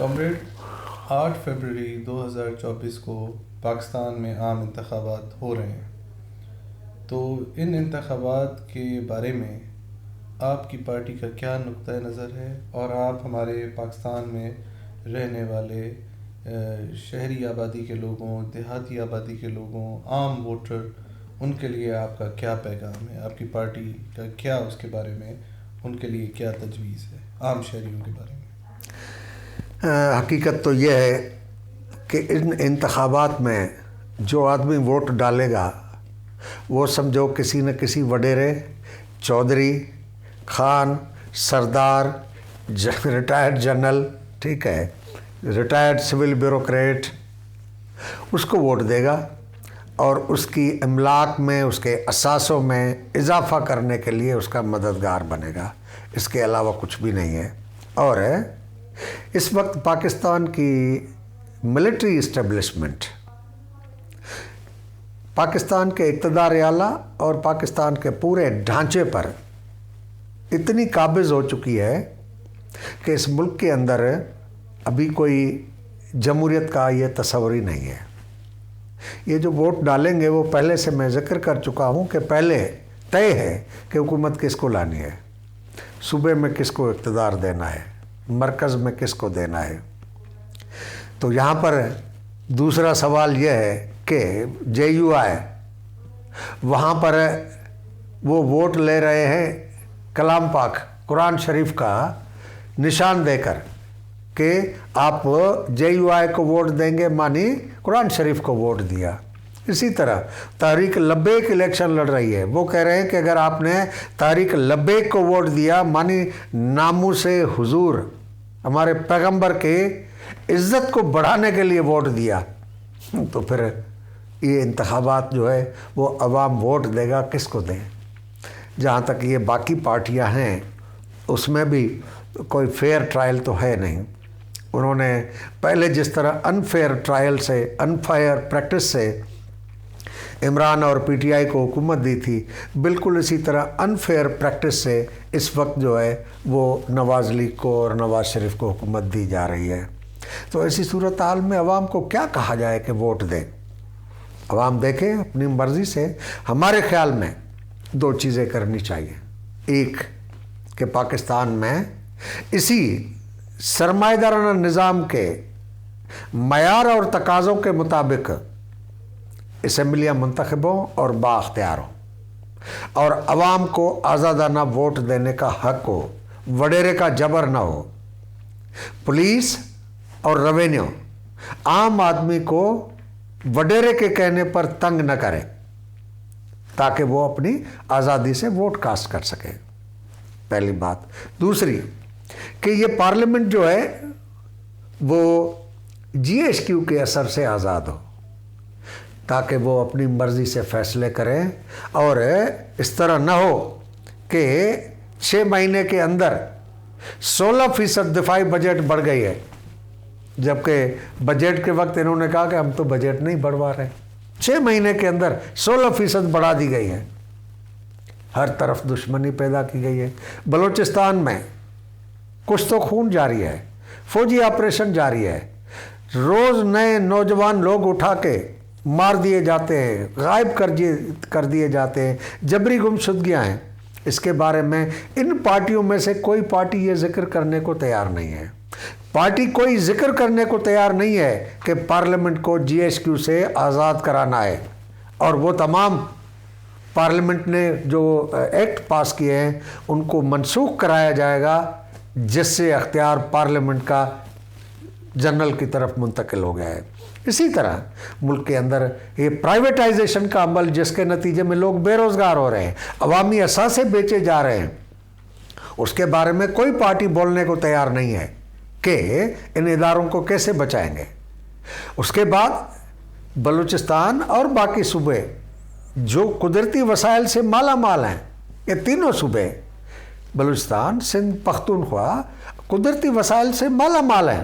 Comrade 8 فروری 2024 کو پاکستان میں عام انتخابات ہو رہے ہیں، تو ان انتخابات کے بارے میں آپ کی پارٹی کا کیا نقطہ نظر ہے، اور آپ ہمارے پاکستان میں رہنے والے شہری آبادی کے لوگوں، دیہاتی آبادی کے لوگوں، عام ووٹر، ان کے لیے آپ کا کیا پیغام ہے؟ آپ کی پارٹی کا کیا اس کے بارے میں ان کے لیے کیا تجویز ہے عام شہریوں کے بارے میں؟ حقیقت تو یہ ہے کہ ان انتخابات میں جو آدمی ووٹ ڈالے گا وہ سمجھو کسی نہ کسی وڈیرے، چودھری، خان، سردار، ریٹائرڈ جنرل، ٹھیک ہے، ریٹائرڈ سول بیوروکریٹ، اس کو ووٹ دے گا اور اس کی املاک میں، اس کے اثاثوں میں اضافہ کرنے کے لیے اس کا مددگار بنے گا۔ اس کے علاوہ کچھ بھی نہیں ہے۔ اور اس وقت پاکستان کی ملٹری اسٹیبلشمنٹ، پاکستان کے اقتدار اعلیٰ اور پاکستان کے پورے ڈھانچے پر اتنی قابض ہو چکی ہے کہ اس ملک کے اندر ابھی کوئی جمہوریت کا یہ تصور ہی نہیں ہے۔ یہ جو ووٹ ڈالیں گے وہ پہلے سے میں ذکر کر چکا ہوں کہ پہلے طے ہے کہ حکومت کس کو لانی ہے، صوبے میں کس کو اقتدار دینا ہے، مرکز میں کس کو دینا ہے۔ تو یہاں پر دوسرا سوال یہ ہے کہ جے یو آئی وہاں پر وہ ووٹ لے رہے ہیں کلام پاک قرآن شریف کا نشان دے کر کہ آپ جے یو آئی کو ووٹ دیں گے مانی قرآن شریف کو ووٹ دیا۔ اسی طرح تحریک لبیک الیکشن لڑ رہی ہے، وہ کہہ رہے ہیں کہ اگر آپ نے تحریک لبیک کو ووٹ دیا مانی ناموس حضور ہمارے پیغمبر کے عزت کو بڑھانے کے لیے ووٹ دیا، تو پھر یہ انتخابات جو ہے وہ عوام ووٹ دے گا کس کو دیں۔ جہاں تک یہ باقی پارٹیاں ہیں اس میں بھی کوئی فیئر ٹرائل تو ہے نہیں۔ انہوں نے پہلے جس طرح انفیئر ٹرائل سے، انفیئر پریکٹس سے عمران اور پی ٹی آئی کو حکومت دی تھی، بالکل اسی طرح انفیئر پریکٹس سے اس وقت جو ہے وہ نواز لیگ کو اور نواز شریف کو حکومت دی جا رہی ہے۔ تو ایسی صورتحال میں عوام کو کیا کہا جائے کہ ووٹ دیں؟ عوام دیکھیں اپنی مرضی سے۔ ہمارے خیال میں دو چیزیں کرنی چاہیے۔ ایک کہ پاکستان میں اسی سرمایہ دارانہ نظام کے معیار اور تقاضوں کے مطابق اسمبلیاں منتخب ہوں اور بااختیار ہوں، اور عوام کو آزادانہ ووٹ دینے کا حق ہو، وڈیرے کا جبر نہ ہو۔ پولیس اور ریونیو عام آدمی کو وڈیرے کے کہنے پر تنگ نہ کرے تاکہ وہ اپنی آزادی سے ووٹ کاسٹ کر سکے، پہلی بات۔ دوسری کہ یہ پارلیمنٹ جو ہے وہ جی ایس کیو کے اثر سے آزاد ہو تاکہ وہ اپنی مرضی سے فیصلے کریں، اور اس طرح نہ ہو کہ 6 مہینے کے اندر 16% دفاعی بجٹ بڑھ گئی ہے، جبکہ بجٹ کے وقت انہوں نے کہا کہ ہم تو بجٹ نہیں بڑھوا رہے۔ 6 مہینے کے اندر 16% بڑھا دی گئی ہے۔ ہر طرف دشمنی پیدا کی گئی ہے۔ بلوچستان میں کچھ تو خون جاری ہے، فوجی آپریشن جاری ہے، روز نئے نوجوان لوگ اٹھا کے مار دیے جاتے ہیں، غائب کر دیے جاتے ہیں، جبری گمشدگیاں ہیں۔ اس کے بارے میں ان پارٹیوں میں سے کوئی پارٹی یہ ذکر کرنے کو تیار نہیں ہے۔ پارٹی کوئی ذکر کرنے کو تیار نہیں ہے کہ پارلیمنٹ کو جی ایس کیو سے آزاد کرانا ہے، اور وہ تمام پارلیمنٹ نے جو ایکٹ پاس کیے ہیں ان کو منسوخ کرایا جائے گا، جس سے اختیار پارلیمنٹ کا جنرل کی طرف منتقل ہو گیا ہے۔ اسی طرح ملک کے اندر یہ پرائیویٹائزیشن کا عمل، جس کے نتیجے میں لوگ بے روزگار ہو رہے ہیں، عوامی اثاثے بیچے جا رہے ہیں، اس کے بارے میں کوئی پارٹی بولنے کو تیار نہیں ہے کہ ان اداروں کو کیسے بچائیں گے۔ اس کے بعد بلوچستان اور باقی صوبے جو قدرتی وسائل سے مالا مال ہیں، یہ تینوں صوبے بلوچستان، سندھ، پختونخوا قدرتی وسائل سے مالا مال ہیں،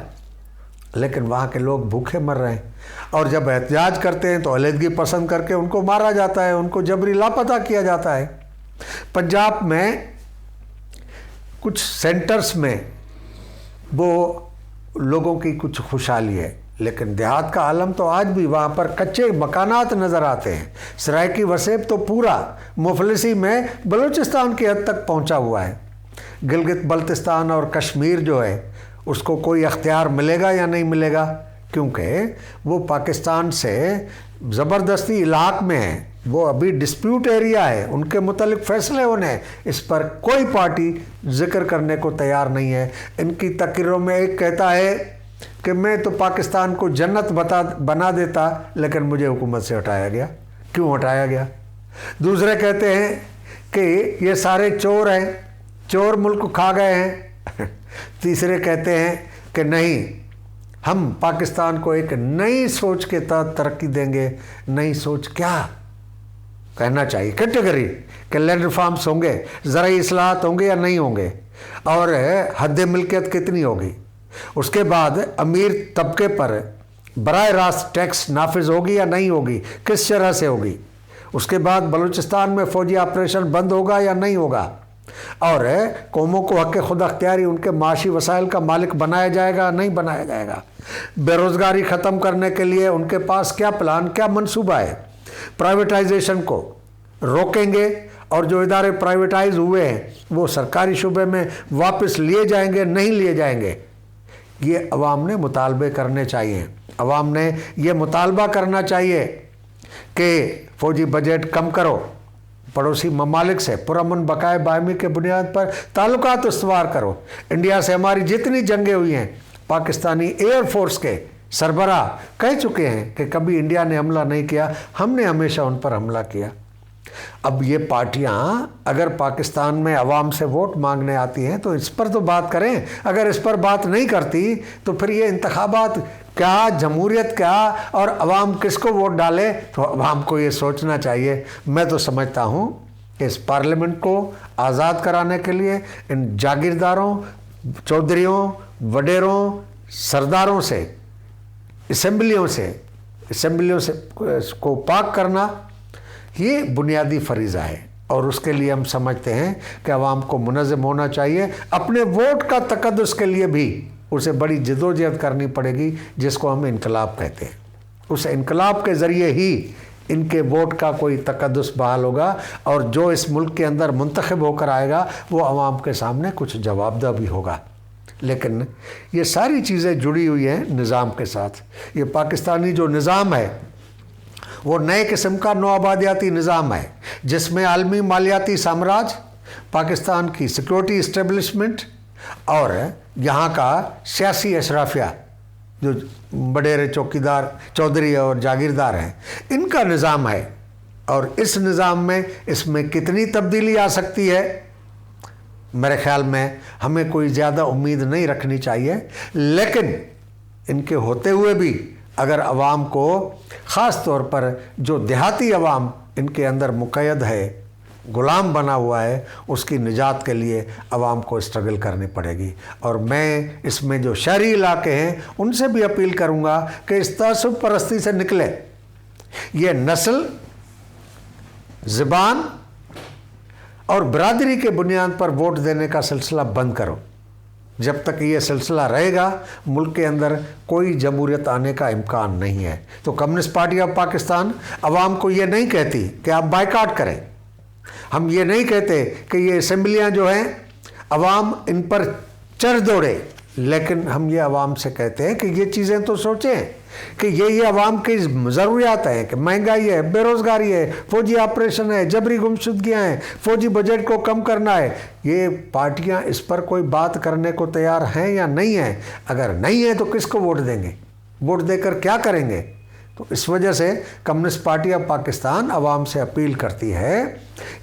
لیکن وہاں کے لوگ بھوکے مر رہے ہیں، اور جب احتجاج کرتے ہیں تو علیحدگی پسند کر کے ان کو مارا جاتا ہے، ان کو جبری لاپتہ کیا جاتا ہے۔ پنجاب میں کچھ سینٹرز میں وہ लोगों की कुछ खुशहाली है, लेकिन देहात का आलम तो आज भी वहाँ पर कच्चे मकानात नज़र आते हैं। सराइकी वसेब तो पूरा मुफलिसी में बलूचिस्तान की हद तक पहुँचा हुआ है। गिलगित बल्तिस्तान और कश्मीर जो है उसको कोई अख्तियार मिलेगा या नहीं मिलेगा, क्योंकि वो पाकिस्तान से ज़बरदस्ती इलाक़ में है, वो अभी डिस्प्यूट एरिया है, उनके मुतालिक फ़ैसले होने हैं। इस पर कोई पार्टी ज़िक्र करने को तैयार नहीं है। इनकी तकरीरों में एक कहता है कि मैं तो पाकिस्तान को जन्नत बना देता, लेकिन मुझे हुकूमत से हटाया गया। क्यों हटाया गया? दूसरे कहते हैं कि ये सारे चोर हैं, चोर मुल्क खा गए हैं। तीसरे कहते हैं कि नहीं, हम पाकिस्तान को एक नई सोच के तहत तरक्की देंगे। नई सोच क्या कहना चाहिए? कैटेगरी कि लैंड रिफॉर्म्स होंगे, ज़राई इस्लाहात होंगे या नहीं होंगे, और हद मिल्कियत कितनी होगी। उसके बाद अमीर तबके पर बराह रास्त टैक्स नाफिज होगी या नहीं होगी, किस तरह से होगी। उसके बाद बलूचिस्तान में फ़ौजी ऑपरेशन बंद होगा या नहीं होगा, और कौमों को हक़ खुद अख्तियारी उनके माशी वसाइल का मालिक बनाया जाएगा नहीं बनाया जाएगा। बेरोज़गारी ख़त्म करने के लिए उनके पास क्या प्लान, क्या मंसूबा है। प्राइवेटाइजेशन को रोकेंगे और जो इदारे प्राइवेटाइज हुए हैं वो सरकारी शुबे में वापस लिए जाएंगे नहीं लिए जाएंगे। ये अवाम ने मुतालबे करने चाहिए। अवाम ने ये मुतालबा करना चाहिए कि फ़ौजी बजट कम करो, पड़ोसी ममालिक से पुरअमन बकाए बाहमी के बुनियाद पर ताल्लुकात इस्तवार करो। इंडिया से हमारी जितनी जंगें हुई हैं, पाकिस्तानी एयर फोर्स के सरबराह कह चुके हैं कि कभी इंडिया ने हमला नहीं किया, हमने हमेशा उन पर हमला किया। अब ये पार्टियां अगर पाकिस्तान में अवाम से वोट मांगने आती हैं तो इस पर तो बात करें। अगर इस पर बात नहीं करती तो फिर ये इंतखाबात क्या, जमहूरियत क्या, और अवाम किसको वोट डाले, तो अवाम को ये सोचना चाहिए। मैं तो समझता हूँ कि इस पार्लियामेंट को आज़ाद कराने के लिए इन जागीरदारों, चौधरियों, वडेरों, सरदारों से, असेंबलियों से को पाक करना ये बुनियादी फरीज़ा है। और उसके लिए हम समझते हैं कि अवाम को मुनज़्ज़म होना चाहिए। अपने वोट का तक़द्दुस के लिए भी उसे बड़ी जदोजहद करनी पड़ेगी, जिसको हम इनकलाब कहते हैं। उस इनकलाब के ज़रिए ही इनके वोट का कोई तक़द्दुस बहाल होगा, और जो इस मुल्क के अंदर मुंतखब होकर आएगा वो अवाम के सामने कुछ जवाबदा भी होगा। लेकिन ये सारी चीज़ें जुड़ी हुई हैं निज़ाम के साथ। ये पाकिस्तानी जो निज़ाम है वो नए किस्म का नौआबादियाती निज़ाम है, जिसमें आलमी मालियाती साम्राज्य, पाकिस्तान की सिक्योरिटी इस्टेब्लिशमेंट और यहाँ का सियासी अशराफिया जो बडेरे चौकीदार, चौधरी और जागीरदार हैं, इनका निज़ाम है। और इस निज़ाम में इसमें कितनी तब्दीली आ सकती है, मेरे ख़्याल में हमें कोई ज़्यादा उम्मीद नहीं रखनी चाहिए। लेकिन इनके होते हुए भी अगर अवाम को, ख़ास तौर पर जो देहाती अवाम इनके अंदर मुक़य्यद है, ग़ुलाम बना हुआ है, उसकी निजात के लिए अवाम को स्ट्रगल करनी पड़ेगी। और मैं इसमें जो शहरी इलाके हैं उनसे भी अपील करूँगा कि इस तअस्सुब परस्ती से निकले। ये नस्ल, ज़बान और बरादरी के बुनियाद पर वोट देने का सिलसिला बंद करो। जब तक ये सिलसिला रहेगा मुल्क के अंदर कोई जमहूरियत आने का इम्कान नहीं है। तो कम्युनिस्ट पार्टी ऑफ पाकिस्तान अवाम को ये नहीं कहती कि आप बाइकाट करें। हम ये नहीं कहते कि ये असम्बलियाँ जो हैं अवाम इन पर चढ़ दौड़े, लेकिन हम ये अवाम से कहते हैं कि ये चीज़ें तो सोचें कि ये अवाम की ज़रूरियात हैं कि महंगाई है, बेरोज़गारी है, फ़ौजी ऑपरेशन है, जबरी गुमशुदगियाँ हैं, फ़ौजी बजट को कम करना है। ये पार्टियां इस पर कोई बात करने को तैयार हैं या नहीं हैं? अगर नहीं है तो किसको वोट देंगे? वोट देकर क्या करेंगे? तो इस वजह से कम्युनिस्ट पार्टी ऑफ पाकिस्तान अवाम से अपील करती है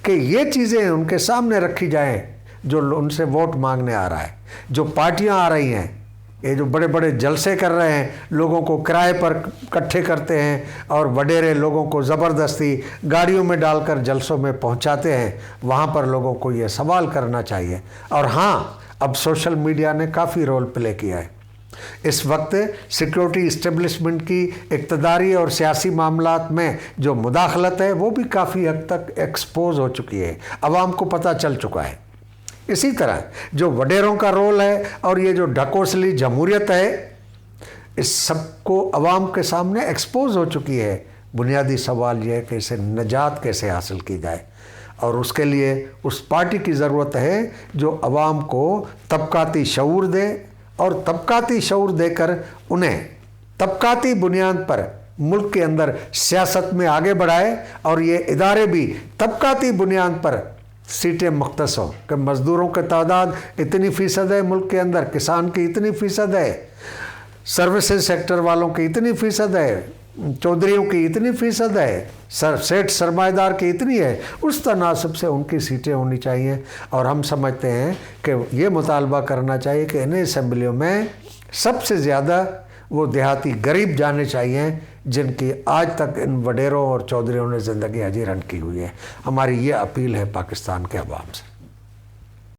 कि ये चीज़ें उनके सामने रखी जाएँ जो उनसे वोट मांगने आ रहा है। जो पार्टियां आ रही हैं, ये जो बड़े बड़े जलसे कर रहे हैं, लोगों को किराए पर इकट्ठे करते हैं और वडेरे लोगों को ज़बरदस्ती गाड़ियों में डालकर जलसों में पहुंचाते हैं, वहाँ पर लोगों को ये सवाल करना चाहिए। और हाँ, अब सोशल मीडिया ने काफ़ी रोल प्ले किया है। इस वक्त सिक्योरिटी इस्टेब्लिशमेंट की इक़्तिदारी और सियासी मामलात में जो मुदाखलत है वो भी काफ़ी हद तक एक्सपोज हो चुकी है। अवाम को पता चल चुका है इसी तरह जो वडेरों का रोल है और ये जो ढकोसली जमहूरियत है, इस सबको अवाम के सामने एक्सपोज हो चुकी है। बुनियादी सवाल यह है कि इसे निजात कैसे हासिल की जाए, और उसके लिए उस पार्टी की ज़रूरत है जो अवाम को तबकाती शऊर दे, और तबकाती शऊर देकर उन्हें तबकाती बुनियाद पर मुल्क के अंदर सियासत में आगे बढ़ाए, और ये इदारे भी तबकाती बुनियाद पर सीटें मुख्तस हों कि मज़दूरों की तादाद इतनी फ़ीसद है मुल्क के अंदर, किसान की इतनी फ़ीसद है, सर्विसेज सेक्टर वालों की इतनी फ़ीसद है, चौधरियों की इतनी फ़ीसद है, सेठ सरमाएदार की इतनी है। उस तनासब से उनकी सीटें होनी चाहिए। और हम समझते हैं कि ये मुतालबा करना चाहिए कि इन असम्बलियों में सबसे ज़्यादा वो देहाती गरीब जाने चाहिए जिनकी आज तक इन वडेरों और चौधरियों ने ज़िंदगी हजीरन की हुई है। हमारी ये अपील है पाकिस्तान के अवाम से।